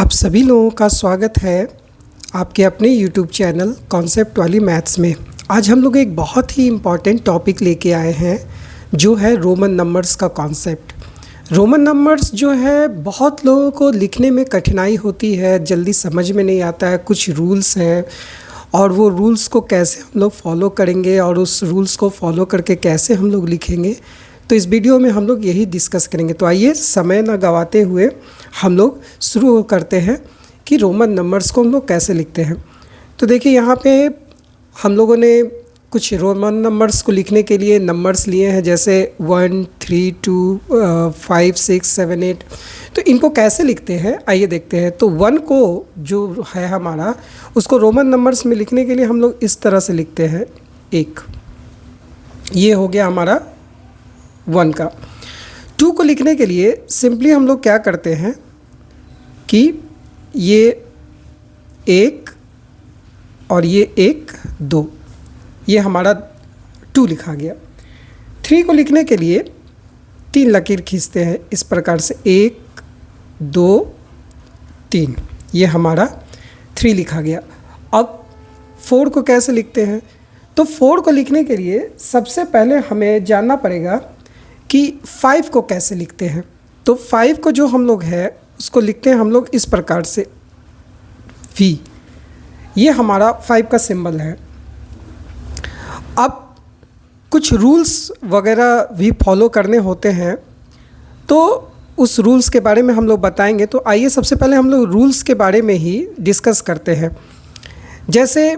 आप सभी लोगों का स्वागत है आपके अपने YouTube चैनल कॉन्सेप्ट वाली मैथ्स में। आज हम लोग एक बहुत ही इम्पॉर्टेंट टॉपिक लेके आए हैं जो है रोमन नंबर्स का कॉन्सेप्ट। रोमन नंबर्स जो है बहुत लोगों को लिखने में कठिनाई होती है, जल्दी समझ में नहीं आता है। कुछ रूल्स हैं और वो रूल्स को कैसे हम लोग फॉलो करेंगे और उस रूल्स को फॉलो करके कैसे हम लोग लिखेंगे, तो इस वीडियो में हम लोग यही डिस्कस करेंगे। तो आइए समय ना गवाते हुए हम लोग शुरू करते हैं कि रोमन नंबर्स को हम लोग कैसे लिखते हैं। तो देखिए यहाँ पे हम लोगों ने कुछ रोमन नंबर्स को लिखने के लिए नंबर्स लिए हैं, जैसे 1, 3, 2, 5, 6, 7, 8। तो इनको कैसे लिखते हैं आइए देखते हैं। तो 1 को जो है हमारा, उसको रोमन नंबर्स में लिखने के लिए हम लोग इस तरह से लिखते हैं। 1 ये हो गया हमारा 1 का। 2 को लिखने के लिए सिंपली हम लोग क्या करते हैं कि ये 1 और ये 1, 2, ये हमारा 2 लिखा गया। 3 को लिखने के लिए 3 लकीर खींचते हैं इस प्रकार से, 1, 2, 3, ये हमारा 3 लिखा गया। अब 4 को कैसे लिखते हैं? तो 4 को लिखने के लिए सबसे पहले हमें जानना पड़ेगा कि 5 को कैसे लिखते हैं। तो 5 को जो हम लोग है उसको लिखते हैं हम लोग इस प्रकार से, V, ये हमारा 5 का सिंबल है। अब कुछ रूल्स वगैरह भी फॉलो करने होते हैं, तो उस रूल्स के बारे में हम लोग बताएंगे। तो आइए सबसे पहले हम लोग रूल्स के बारे में ही डिस्कस करते हैं। जैसे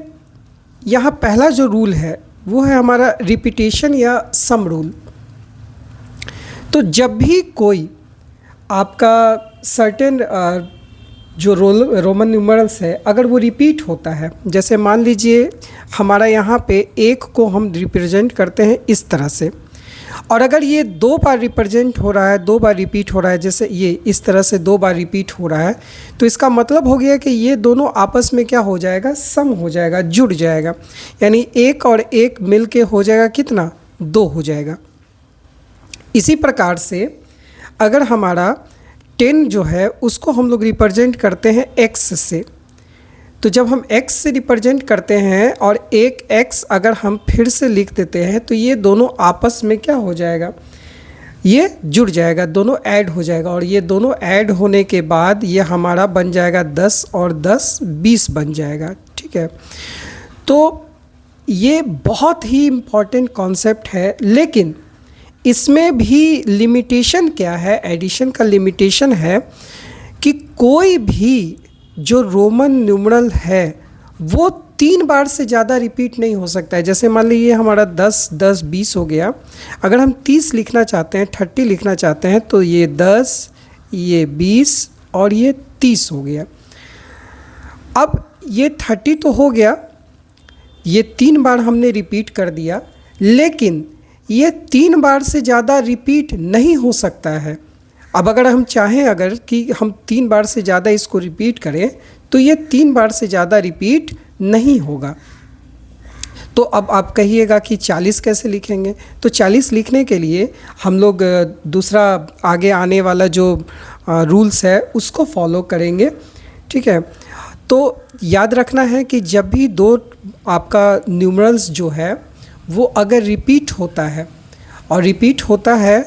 यहाँ पहला जो रूल है वो है हमारा रिपीटेशन या सम रूल। तो जब भी कोई आपका सर्टेन जो रोमन न्यूमरल्स है अगर वो रिपीट होता है, जैसे मान लीजिए हमारा यहाँ पे 1 को हम रिप्रेजेंट करते हैं इस तरह से, और अगर ये 2 बार रिप्रेजेंट हो रहा है, 2 बार रिपीट हो रहा है, जैसे ये इस तरह से 2 बार रिपीट हो रहा है, तो इसका मतलब हो गया कि ये दोनों आपस में क्या हो जाएगा, सम हो जाएगा, जुड़ जाएगा। यानी 1 और 1 मिल के हो जाएगा कितना, 2 हो जाएगा। इसी प्रकार से अगर हमारा 10 जो है उसको हम लोग रिप्रेजेंट करते हैं x से, तो जब हम x से रिप्रेजेंट करते हैं और एक x अगर हम फिर से लिख देते हैं तो ये दोनों आपस में क्या हो जाएगा, ये जुड़ जाएगा, दोनों ऐड हो जाएगा। और ये दोनों ऐड होने के बाद ये हमारा बन जाएगा 10 और 10 20 बन जाएगा। ठीक है, तो ये बहुत ही इम्पॉर्टेंट कॉन्सेप्ट है, लेकिन इसमें भी लिमिटेशन क्या है, एडिशन का लिमिटेशन है कि कोई भी जो रोमन न्यूमरल है वो 3 बार से ज़्यादा रिपीट नहीं हो सकता है। जैसे मान लीजिए हमारा 10, 10, 20 हो गया। अगर हम 30 लिखना चाहते हैं, 30 लिखना चाहते हैं, तो ये 10, ये 20 और ये 30 हो गया। अब ये 30 तो हो गया, ये 3 बार हमने रिपीट कर दिया, लेकिन ये 3 बार से ज़्यादा रिपीट नहीं हो सकता है। अब अगर हम चाहें अगर कि हम 3 बार से ज़्यादा इसको रिपीट करें तो ये 3 बार से ज़्यादा रिपीट नहीं होगा। तो अब आप कहिएगा कि 40 कैसे लिखेंगे? तो 40 लिखने के लिए हम लोग दूसरा आगे आने वाला जो रूल्स है उसको फॉलो करेंगे। ठीक है, तो याद रखना है कि जब भी 2 आपका न्यूमरल्स जो है वो अगर रिपीट होता है और रिपीट होता है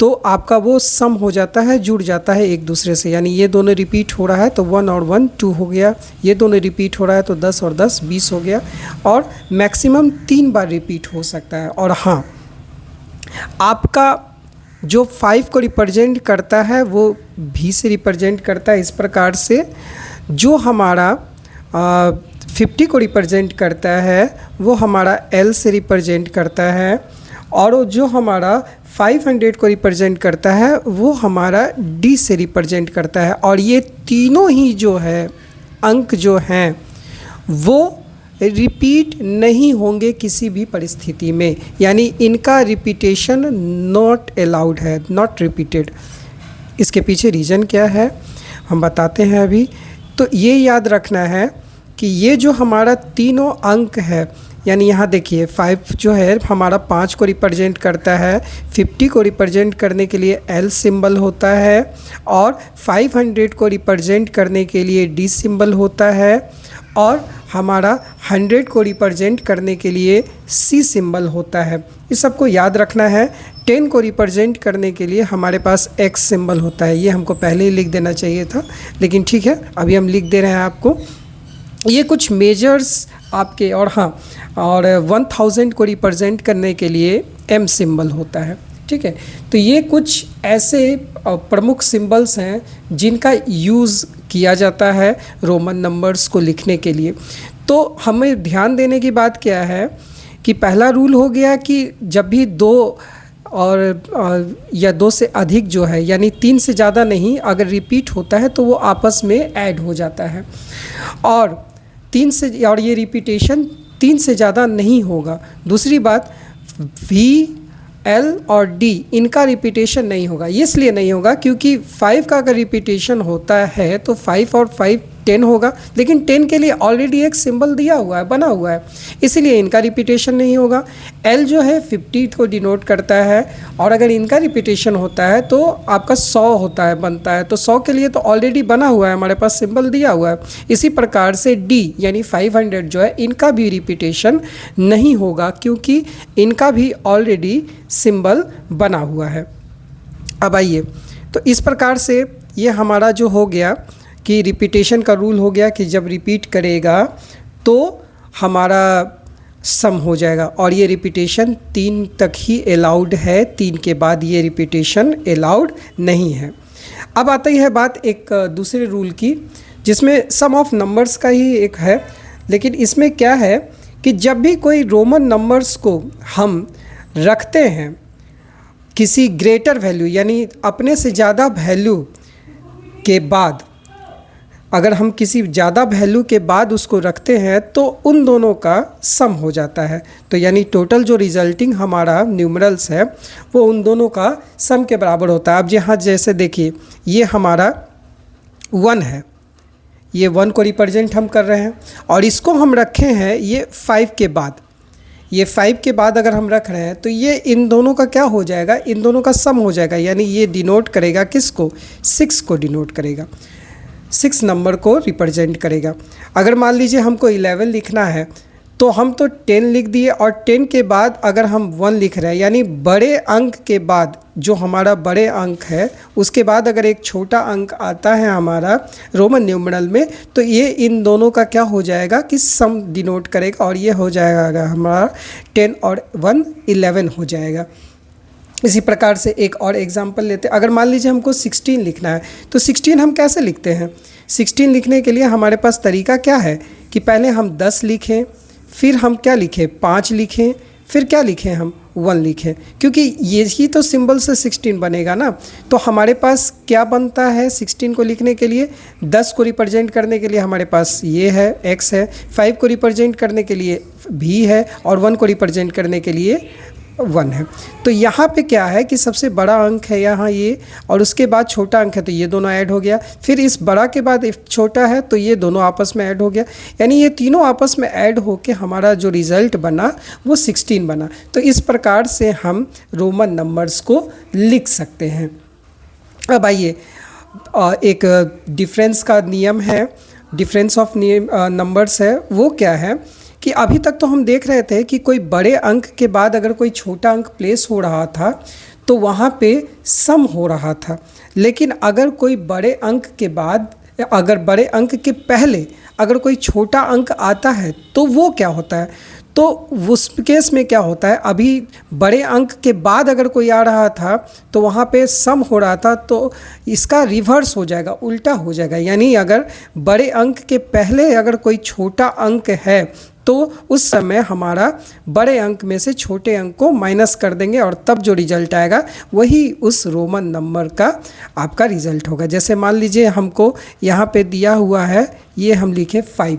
तो आपका वो सम हो जाता है, जुड़ जाता है एक दूसरे से। यानी ये दोनों रिपीट हो रहा है तो 1 और 1 2 हो गया, ये दोनों रिपीट हो रहा है तो 10 और 10 20 हो गया, और मैक्सिमम 3 बार रिपीट हो सकता है। और हाँ, आपका जो 5 को रिप्रेजेंट करता है वो भी से रिप्रेजेंट करता है इस प्रकार से, जो हमारा 50 को रिप्रेजेंट करता है वो हमारा L से रिप्रेजेंट करता है, और जो हमारा 500 को रिप्रेजेंट करता है वो हमारा D से रिप्रेजेंट करता है। और ये तीनों ही जो है अंक जो हैं वो रिपीट नहीं होंगे किसी भी परिस्थिति में, यानी इनका रिपीटेशन नॉट अलाउड है, नॉट रिपीटेड। इसके पीछे रीज़न क्या है हम बताते हैं अभी। तो ये याद रखना है कि ये जो हमारा तीनों अंक है यानी यहाँ देखिए 5 जो है हमारा 5 को रिप्रेजेंट करता है, 50 को रिप्रेजेंट करने के लिए L सिंबल होता है और 500 को रिप्रेजेंट करने के लिए D सिंबल होता है और हमारा 100 को रिप्रेजेंट करने के लिए C सिंबल होता है। इस सबको याद रखना है। 10 को रिप्रेजेंट करने के लिए हमारे पास X सिंबल होता है। ये हमको पहले ही लिख देना चाहिए था, लेकिन ठीक है, अभी हम लिख दे रहे हैं आपको। ये कुछ मेजर्स आपके, और हाँ, और 1000 को रिप्रेजेंट करने के लिए M सिंबल होता है। ठीक है, तो ये कुछ ऐसे प्रमुख सिंबल्स हैं जिनका यूज़ किया जाता है रोमन नंबर्स को लिखने के लिए। तो हमें ध्यान देने की बात क्या है कि पहला रूल हो गया कि जब भी दो या दो से अधिक जो है, यानी 3 से ज़्यादा नहीं, अगर रिपीट होता है तो वो आपस में ऐड हो जाता है, और ये रिपीटेशन 3 से ज़्यादा नहीं होगा। दूसरी बात, V, L और D इनका रिपीटेशन नहीं होगा। इसलिए नहीं होगा क्योंकि 5 का अगर रिपीटेशन होता है तो 5 और 5 10 होगा, लेकिन 10 के लिए ऑलरेडी एक सिंबल दिया हुआ है, बना हुआ है, इसीलिए इनका रिपीटेशन नहीं होगा। L जो है 50 को डिनोट करता है, और अगर इनका रिपीटेशन होता है तो आपका 100 होता है, बनता है, तो 100 के लिए तो ऑलरेडी बना हुआ है, हमारे पास सिंबल दिया हुआ है। इसी प्रकार से D यानी 500 जो है, इनका भी रिपीटेशन नहीं होगा क्योंकि इनका भी ऑलरेडी सिंबल बना हुआ है। अब आइए, तो इस प्रकार से ये हमारा जो हो गया कि रिपीटेशन का रूल हो गया कि जब रिपीट करेगा तो हमारा सम हो जाएगा, और ये रिपीटेशन 3 तक ही अलाउड है, 3 के बाद ये रिपीटेशन अलाउड नहीं है। अब आती है बात एक दूसरे रूल की, जिसमें सम ऑफ नंबर्स का ही एक है, लेकिन इसमें क्या है कि जब भी कोई रोमन नंबर्स को हम रखते हैं किसी ग्रेटर वैल्यू, यानी अपने से ज़्यादा वैल्यू के बाद, अगर हम किसी ज़्यादा वैल्यू के बाद उसको रखते हैं तो उन दोनों का सम हो जाता है। तो यानी टोटल जो रिजल्टिंग हमारा न्यूमरल्स है वो उन दोनों का सम के बराबर होता है। अब यहाँ जैसे देखिए, ये हमारा 1 है, ये 1 को रिप्रेजेंट हम कर रहे हैं, और इसको हम रखे हैं ये 5 के बाद। ये 5 के बाद अगर हम रख रहे हैं तो ये इन दोनों का क्या हो जाएगा, इन दोनों का सम हो जाएगा, यानी ये डिनोट करेगा किसको, 6 को डिनोट करेगा, 6 नंबर को रिप्रेजेंट करेगा। अगर मान लीजिए हमको 11 लिखना है तो हम तो 10 लिख दिए, और 10 के बाद अगर हम 1 लिख रहे हैं, यानी बड़े अंक के बाद जो हमारा बड़े अंक है उसके बाद अगर एक छोटा अंक आता है हमारा रोमन न्यूमरल में, तो ये इन दोनों का क्या हो जाएगा कि सम डिनोट करेगा, और ये हो जाएगा हमारा 10 और 1 11 हो जाएगा। इसी प्रकार से एक और एग्जांपल लेते हैं। अगर मान लीजिए हमको 16 लिखना है तो 16 हम कैसे लिखते हैं। 16 लिखने के लिए हमारे पास तरीका क्या है कि पहले हम 10 लिखें, फिर हम क्या लिखें, 5 लिखें, फिर क्या लिखें, हम 1 लिखें, क्योंकि ये ही तो सिंबल से 16 बनेगा ना। तो हमारे पास क्या बनता है 16 को लिखने के लिए, 10 को रिप्रेजेंट करने के लिए हमारे पास ये है x है, 5 को रिप्रेजेंट करने के लिए v है, और 1 को रिप्रेजेंट करने के लिए 1 है। तो यहाँ पे क्या है कि सबसे बड़ा अंक है यहाँ ये, और उसके बाद छोटा अंक है, तो ये दोनों ऐड हो गया, फिर इस बड़ा के बाद छोटा है तो ये दोनों आपस में ऐड हो गया, यानी ये तीनों आपस में ऐड होके हमारा जो रिज़ल्ट बना वो 16 बना। तो इस प्रकार से हम रोमन नंबर्स को लिख सकते हैं। अब आइए, एक डिफरेंस का नियम है, डिफरेंस ऑफ नंबर्स है, वो क्या है कि अभी तक तो हम देख रहे थे कि कोई बड़े अंक के बाद अगर कोई छोटा अंक प्लेस हो रहा था तो वहाँ पे सम हो रहा था, लेकिन अगर कोई बड़े अंक के बाद, अगर बड़े अंक के पहले अगर कोई छोटा अंक आता है तो वो क्या होता है, तो उस केस में क्या होता है, अभी बड़े अंक के बाद अगर कोई आ रहा था तो वहाँ पे सम हो रहा था, तो इसका रिवर्स हो जाएगा, उल्टा हो जाएगा। यानी अगर बड़े अंक के पहले अगर कोई छोटा अंक है तो उस समय हमारा बड़े अंक में से छोटे अंक को माइनस कर देंगे, और तब जो रिजल्ट आएगा वही उस रोमन नंबर का आपका रिजल्ट होगा। जैसे मान लीजिए हमको यहाँ पे दिया हुआ है, ये हम लिखे 5,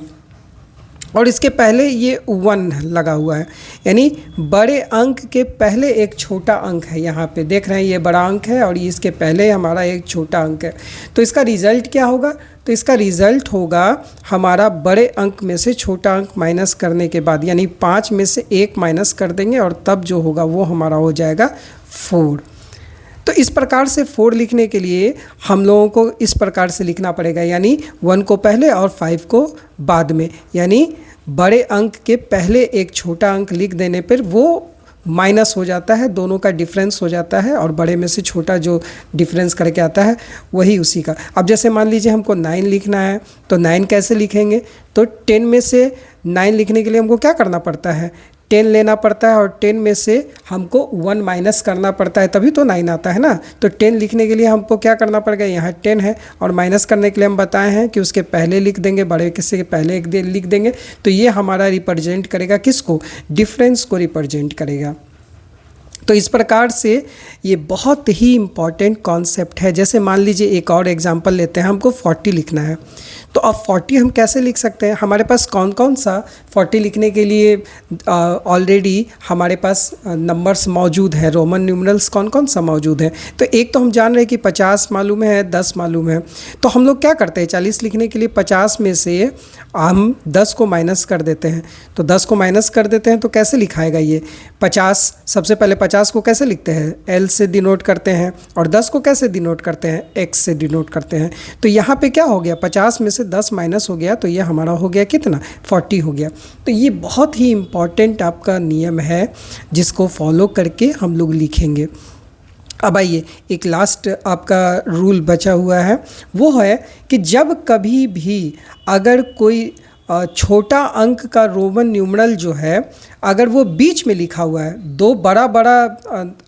और इसके पहले ये 1 लगा हुआ है, यानी बड़े अंक के पहले एक छोटा अंक है। यहाँ पे देख रहे हैं ये बड़ा अंक है और इसके पहले हमारा एक छोटा अंक है। तो इसका रिज़ल्ट क्या होगा? तो इसका रिज़ल्ट होगा हमारा बड़े अंक में से छोटा अंक माइनस करने के बाद, यानी 5 में से 1 माइनस कर देंगे और तब जो होगा वो हमारा हो जाएगा 4। तो इस प्रकार से 4 लिखने के लिए हम लोगों को इस प्रकार से लिखना पड़ेगा, यानी 1 को पहले और 5 को बाद में, यानी बड़े अंक के पहले एक छोटा अंक लिख देने पर वो माइनस हो जाता है, दोनों का डिफरेंस हो जाता है और बड़े में से छोटा जो डिफरेंस करके आता है वही उसी का। अब जैसे मान लीजिए हमको 9 लिखना है, तो 9 कैसे लिखेंगे? तो 10 में से 9 लिखने के लिए हमको क्या करना पड़ता है? 10 लेना पड़ता है और 10 में से हमको 1 माइनस करना पड़ता है, तभी तो 9 आता है ना। तो 10 लिखने के लिए हमको क्या करना पड़ेगा? यहाँ 10 है और माइनस करने के लिए हम बताए हैं कि उसके पहले लिख देंगे, बड़े किससे पहले एक लिख देंगे। तो ये हमारा रिप्रेजेंट करेगा किसको? डिफरेंस को रिप्रेजेंट करेगा। तो इस प्रकार से ये बहुत ही इम्पॉर्टेंट कॉन्सेप्ट है। जैसे मान लीजिए एक और एग्जांपल लेते हैं, हमको 40 लिखना है। तो अब 40 हम कैसे लिख सकते हैं? हमारे पास कौन कौन सा 40 लिखने के लिए ऑलरेडी हमारे पास नंबर्स मौजूद है, रोमन न्यूमरल्स कौन कौन सा मौजूद है? तो एक तो हम जान रहे हैं कि 50 मालूम है, 10 मालूम है। तो हम लोग क्या करते हैं? 40 लिखने के लिए 50 में से हम 10 को माइनस कर देते हैं। तो 10 को माइनस कर देते हैं तो कैसे लिखाएगा ये? 50 सबसे पहले 50 को कैसे लिखते हैं? L से डिनोट करते हैं और 10 को कैसे डिनोट करते हैं? X से डिनोट करते हैं। तो यहाँ पे क्या हो गया? 50 में से 10 माइनस हो गया तो ये हमारा हो गया कितना? 40 हो गया। तो ये बहुत ही इम्पॉर्टेंट आपका नियम है जिसको फॉलो करके हम लोग लिखेंगे। अब आइए एक लास्ट आपका रूल बचा हुआ है, वो है कि जब कभी भी अगर कोई छोटा अंक का रोमन न्यूमरल जो है अगर वो बीच में लिखा हुआ है, दो बड़ा बड़ा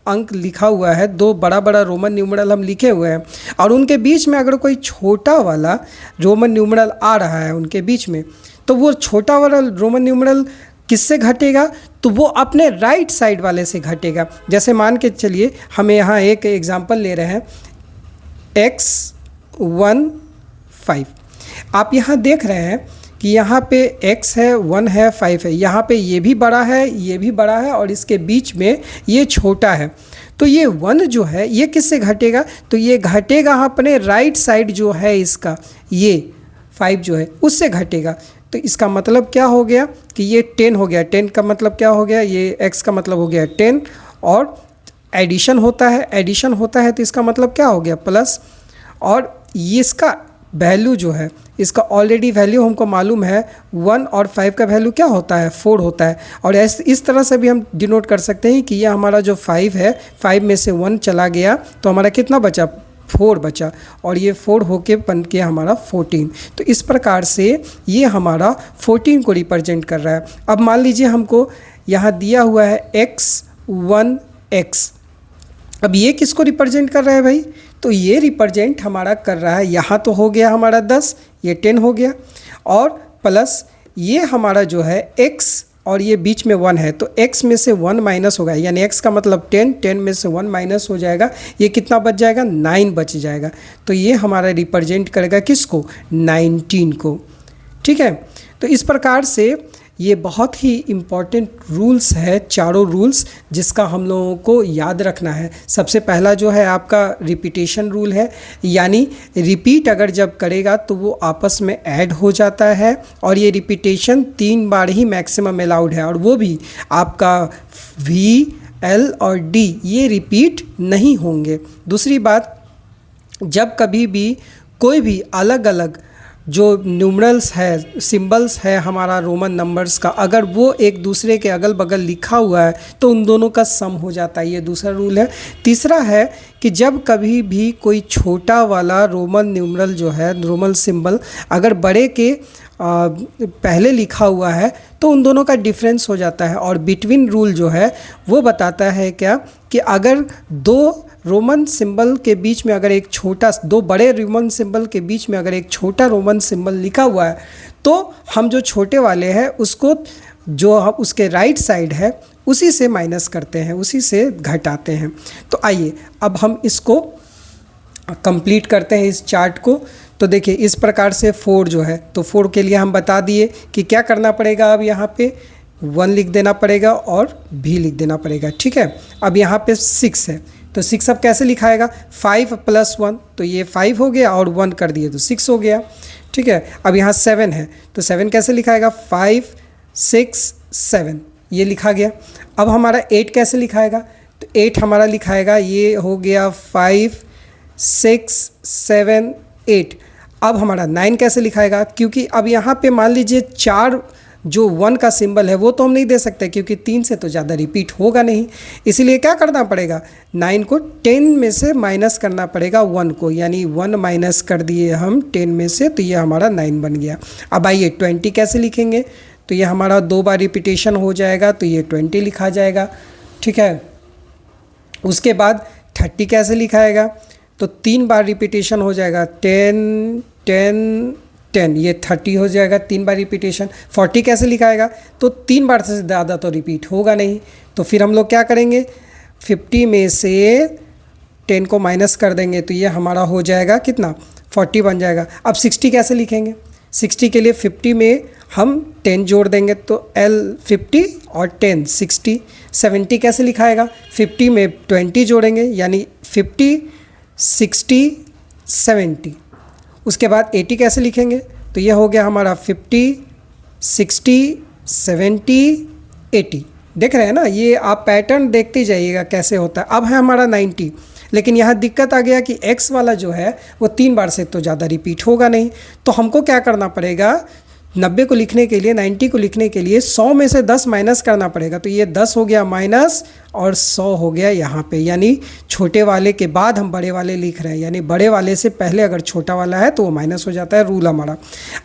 अंक लिखा हुआ है, दो बड़ा बड़ा रोमन न्यूमरल हम लिखे हुए हैं और उनके बीच में अगर कोई छोटा वाला रोमन न्यूमरल आ रहा है उनके बीच में, तो वो छोटा वाला रोमन न्यूमरल किससे घटेगा? तो वो अपने राइट साइड वाले से घटेगा। जैसे मान के चलिए हमें यहाँ एक एग्जांपल ले रहे हैं x15। आप यहाँ देख रहे हैं कि यहाँ पे x है, 1 है, 5 है, यहाँ पे ये भी बड़ा है, ये भी बड़ा है और इसके बीच में ये छोटा है। तो ये 1 जो है ये किससे घटेगा? तो ये घटेगा अपने राइट साइड जो है इसका, ये 5 जो है उससे घटेगा। तो इसका मतलब क्या हो गया कि ये 10 हो गया। 10 का मतलब क्या हो गया? ये x का मतलब हो गया 10 और एडिशन होता है, एडिशन होता है तो इसका मतलब क्या हो गया? प्लस। और ये इसका वैल्यू जो है, इसका ऑलरेडी वैल्यू हमको मालूम है 1 और 5 का वैल्यू क्या होता है? 4 होता है। और इस तरह से भी हम डिनोट कर सकते हैं कि यह हमारा जो 5 है, 5 में से 1 चला गया तो हमारा कितना बचा? 4 बचा और ये 4 होके बन के हमारा 14। तो इस प्रकार से ये हमारा 14 को रिप्रेजेंट कर रहा है। अब मान लीजिए हमको यहाँ दिया हुआ है x1x। अब ये किसको रिप्रेजेंट कर रहा है भाई? तो ये रिप्रेजेंट हमारा कर रहा है, यहाँ तो हो गया हमारा 10, ये 10 हो गया और प्लस ये हमारा जो है x और ये बीच में 1 है तो x में से 1 माइनस होगा, यानी x का मतलब 10, 10 में से 1 माइनस हो जाएगा, ये कितना बच जाएगा? 9 बच जाएगा। तो ये हमारा रिप्रेजेंट करेगा किसको? 19 को। ठीक है, तो इस प्रकार से ये बहुत ही इम्पॉर्टेंट रूल्स है, चारों रूल्स जिसका हम लोगों को याद रखना है। सबसे पहला जो है आपका रिपीटेशन रूल है, यानी रिपीट अगर जब करेगा तो वो आपस में ऐड हो जाता है और ये रिपीटेशन 3 बार ही मैक्सिमम अलाउड है और वो भी आपका V, L और D ये रिपीट नहीं होंगे। दूसरी बात, जब कभी भी कोई भी अलग अलग जो न्यूमरल्स है, सिंबल्स है हमारा रोमन नंबर्स का, अगर वो एक दूसरे के अगल बगल लिखा हुआ है तो उन दोनों का सम हो जाता है, ये दूसरा रूल है। तीसरा है कि जब कभी भी कोई छोटा वाला रोमन न्यूमरल जो है, रोमन सिंबल अगर बड़े के पहले लिखा हुआ है तो उन दोनों का डिफरेंस हो जाता है। और बिटवीन रूल जो है वो बताता है क्या कि अगर दो रोमन सिंबल के बीच में अगर एक छोटा, दो बड़े रोमन सिंबल के बीच में अगर एक छोटा रोमन सिंबल लिखा हुआ है तो हम जो छोटे वाले हैं उसको, जो हम उसके राइट साइड है उसी से माइनस करते हैं, उसी से घटाते हैं। तो आइए अब हम इसको कंप्लीट करते हैं इस चार्ट को। तो देखिए इस प्रकार से 4 जो है, तो 4 के लिए हम बता दिए कि क्या करना पड़ेगा। अब यहाँ पे 1 लिख देना पड़ेगा और भी लिख देना पड़ेगा, ठीक है। अब यहाँ पे 6 है, तो 6 अब कैसे लिखाएगा, 5 + 1, तो ये 5 हो गया और 1 कर दिए तो 6 हो गया, ठीक है। अब यहाँ 7 है, तो 7 कैसे लिखाएगा, 5 6 7, ये लिखा गया। अब हमारा 8 कैसे लिखाएगा, तो 8 हमारा लिखाएगा, ये हो गया 5 6 7 8। अब हमारा 9 कैसे लिखाएगा, क्योंकि अब यहाँ पे मान लीजिए 4 जो 1 का सिंबल है वो तो हम नहीं दे सकते, क्योंकि 3 से तो ज़्यादा रिपीट होगा नहीं, इसलिए क्या करना पड़ेगा, 9 को 10 में से माइनस करना पड़ेगा 1 को, यानी 1 माइनस कर दिए हम 10 में से, तो ये हमारा 9 बन गया। अब आइए 20 कैसे लिखेंगे, तो ये हमारा 2 बार रिपीटेशन हो जाएगा, तो ये 20 लिखा जाएगा, ठीक है। उसके बाद 30 कैसे लिखाएगा, तो 3 बार रिपीटेशन हो जाएगा, 10 10 10, ये 30 हो जाएगा, 3 बार रिपीटेशन। 40 कैसे लिखाएगा, तो 3 बार से ज़्यादा तो रिपीट होगा नहीं, तो फिर हम लोग क्या करेंगे, 50 में से 10 को माइनस कर देंगे, तो ये हमारा हो जाएगा कितना, 40 बन जाएगा। अब 60 कैसे लिखेंगे, 60 के लिए 50 में हम 10 जोड़ देंगे, तो L 50 और 10 60। 70 कैसे लिखाएगा, 50 में 20 जोड़ेंगे, यानी 50 60 70। उसके बाद 80 कैसे लिखेंगे, तो ये हो गया हमारा 50 60 70 80। देख रहे हैं ना, ये आप पैटर्न देखते जाइएगा कैसे होता है। अब है हमारा 90, लेकिन यहाँ दिक्कत आ गया कि x वाला जो है वो 3 बार से तो ज़्यादा रिपीट होगा नहीं, तो हमको क्या करना पड़ेगा, 90 को लिखने के लिए, 90 को लिखने के लिए 100 में से 10 माइनस करना पड़ेगा, तो ये 10 हो गया माइनस और 100 हो गया यहाँ पे, यानी छोटे वाले के बाद हम बड़े वाले लिख रहे हैं, यानी बड़े वाले से पहले अगर छोटा वाला है तो वो माइनस हो जाता है, रूल हमारा।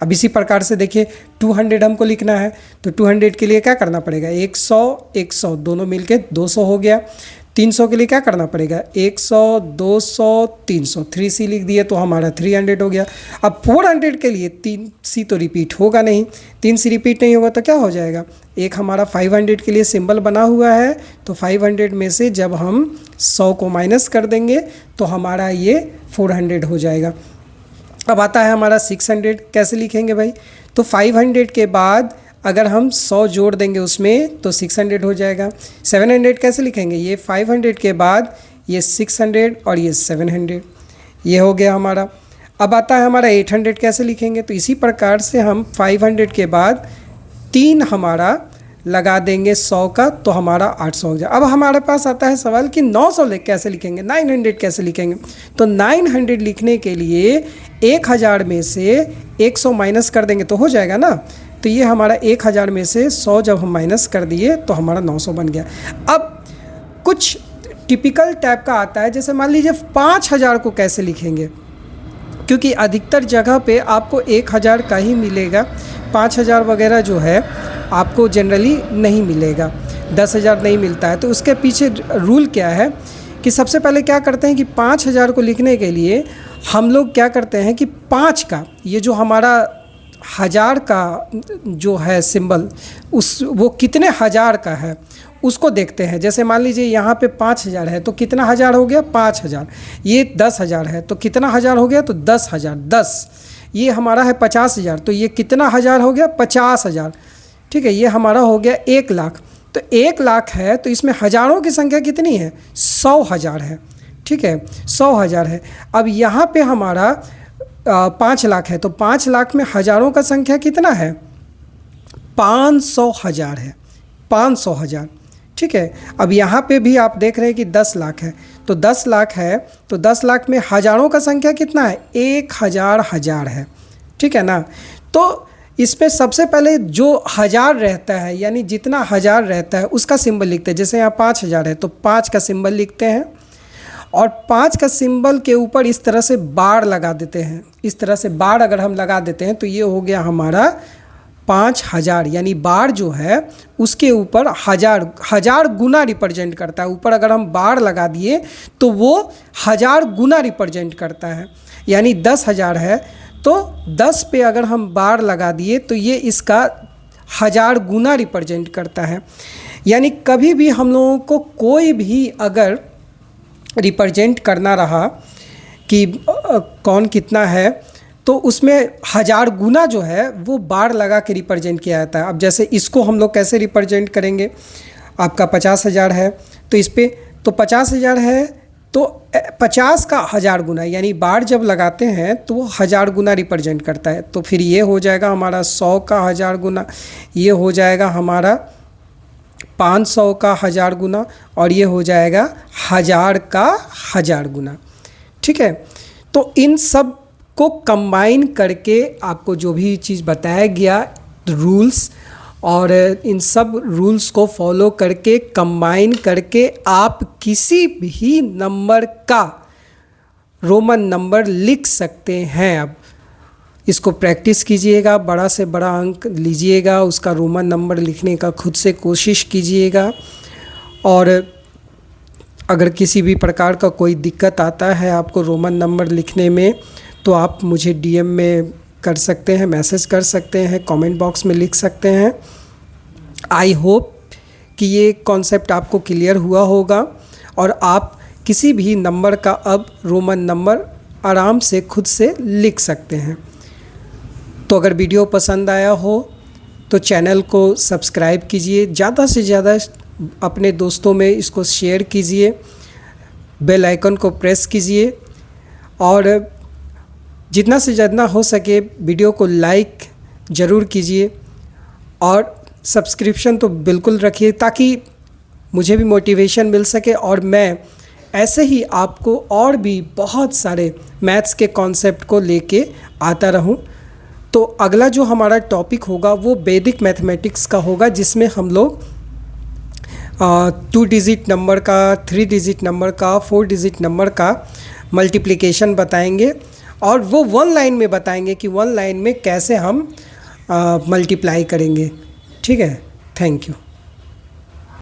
अब इसी प्रकार से देखिए 200 हमको लिखना है, तो 200 के लिए क्या करना पड़ेगा, 100 100 दोनों मिलके 200 हो गया। 300 के लिए क्या करना पड़ेगा, 100 200 300, 3C लिख दिए तो हमारा 300 हो गया। अब 400 के लिए 3C तो रिपीट होगा नहीं, 3C रिपीट नहीं होगा तो क्या हो जाएगा, एक हमारा 500 के लिए सिंबल बना हुआ है, तो 500 में से जब हम 100 को माइनस कर देंगे तो हमारा ये 400 हो जाएगा। अब आता है हमारा 600, कैसे लिखेंगे भाई, तो 500 के बाद अगर हम 100 जोड़ देंगे उसमें तो 600 हो जाएगा। 700 कैसे लिखेंगे, ये 500 के बाद ये 600 और ये 700, ये हो गया हमारा। अब आता है हमारा 800, कैसे लिखेंगे, तो इसी प्रकार से हम 500 के बाद 3 हमारा लगा देंगे 100 का, तो हमारा 800 हो जाए। अब हमारे पास आता है सवाल कि 900 कैसे लिखेंगे, 900 कैसे लिखेंगे, तो 900 लिखने के लिए 1000 में से 100 माइनस कर देंगे तो हो जाएगा ना, तो ये हमारा 1000 में से 100 जब हम माइनस कर दिए तो हमारा 900 बन गया। अब कुछ टिपिकल टाइप का आता है, जैसे मान लीजिए 5000 को कैसे लिखेंगे, क्योंकि अधिकतर जगह पे आपको 1000 का ही मिलेगा, 5000 वगैरह जो है आपको जनरली नहीं मिलेगा, 10,000 नहीं मिलता है। तो उसके पीछे रूल क्या है कि सबसे पहले क्या करते हैं कि 5000 को लिखने के लिए हम लोग क्या करते हैं कि 5 का ये जो हमारा 1000 का जो है सिंबल वो कितने हज़ार का है उसको देखते हैं। जैसे मान लीजिए यहाँ पे 5000 है तो कितना हज़ार हो गया, 5000। ये 10,000 है तो कितना हज़ार हो गया, तो 10,000। 10 ये हमारा है 50,000 तो ये कितना हज़ार हो गया, 50,000। ठीक है, ये हमारा हो गया 1 लाख। तो 1 लाख है तो इसमें हज़ारों की संख्या कितनी है, 100,000 है। ठीक है, 100,000 है। अब यहाँ पे हमारा 5 लाख है तो 5 लाख में हज़ारों का संख्या कितना है, 500,000 है, 500,000। ठीक है, अब यहाँ पे भी आप देख रहे हैं कि 10 लाख है तो 10 लाख है तो 10 लाख में हज़ारों का संख्या कितना है, 1000 है। ठीक है ना, तो इसमें सबसे पहले जो हज़ार रहता है यानी जितना हज़ार रहता है उसका सिंबल लिखते हैं। जैसे यहाँ 5000 है तो 5 का सिंबल लिखते हैं और 5 का सिंबल के ऊपर इस तरह से बार लगा देते हैं। इस तरह से बार अगर हम लगा देते हैं तो ये हो गया हमारा 5000, यानी बार जो है उसके ऊपर हज़ार गुना रिप्रेजेंट करता है। ऊपर अगर हम बार लगा दिए तो वो 1000 गुना रिप्रेजेंट करता है। यानी 10,000 है तो 10 पे अगर हम बार लगा दिए तो ये इसका 1000 गुना रिप्रेजेंट करता है। यानी कभी भी हम लोगों को कोई भी अगर रिप्रेजेंट करना रहा कि कौन कितना है तो उसमें 1000 गुना जो है वो बार लगा के रिप्रेजेंट किया जाता है। अब जैसे इसको हम लोग कैसे रिप्रेजेंट करेंगे, आपका 50,000 है तो इस पे तो 50,000 है तो 50 का 1000 गुना, यानी बार जब लगाते हैं तो वो 1000 गुना रिप्रेजेंट करता है। तो फिर ये हो जाएगा हमारा 100 का 1000 गुना, ये हो जाएगा हमारा 500 का 1000 गुना, और ये हो जाएगा 1000 का 1000 गुना। ठीक है, तो इन सब को कंबाइन करके आपको जो भी चीज़ बताया गया रूल्स, और इन सब रूल्स को फॉलो करके कंबाइन करके आप किसी भी नंबर का रोमन नंबर लिख सकते हैं। अब इसको प्रैक्टिस कीजिएगा, बड़ा से बड़ा अंक लीजिएगा, उसका रोमन नंबर लिखने का खुद से कोशिश कीजिएगा। और अगर किसी भी प्रकार का कोई दिक्कत आता है आपको रोमन नंबर लिखने में, तो आप मुझे डीएम में कर सकते हैं, मैसेज कर सकते हैं, कमेंट बॉक्स में लिख सकते हैं। आई होप कि ये कॉन्सेप्ट आपको क्लियर हुआ होगा और आप किसी भी नंबर का अब रोमन नंबर आराम से खुद से लिख सकते हैं। तो अगर वीडियो पसंद आया हो तो चैनल को सब्सक्राइब कीजिए, ज़्यादा से ज़्यादा अपने दोस्तों में इसको शेयर कीजिए, बेल आइकन को प्रेस कीजिए, और जितना से जितना हो सके वीडियो को लाइक ज़रूर कीजिए, और सब्सक्रिप्शन तो बिल्कुल रखिए ताकि मुझे भी मोटिवेशन मिल सके और मैं ऐसे ही आपको और भी बहुत सारे मैथ्स के कॉन्सेप्ट को लेके आता रहूं। तो अगला जो हमारा टॉपिक होगा वो वैदिक मैथमेटिक्स का होगा, जिसमें हम लोग 2 डिजिट नंबर का, 3 डिजिट नंबर का, 4 डिजिट नंबर का मल्टीप्लिकेशन बताएंगे, और वो 1 लाइन में बताएंगे कि 1 लाइन में कैसे हम मल्टीप्लाई करेंगे। ठीक है, थैंक यू।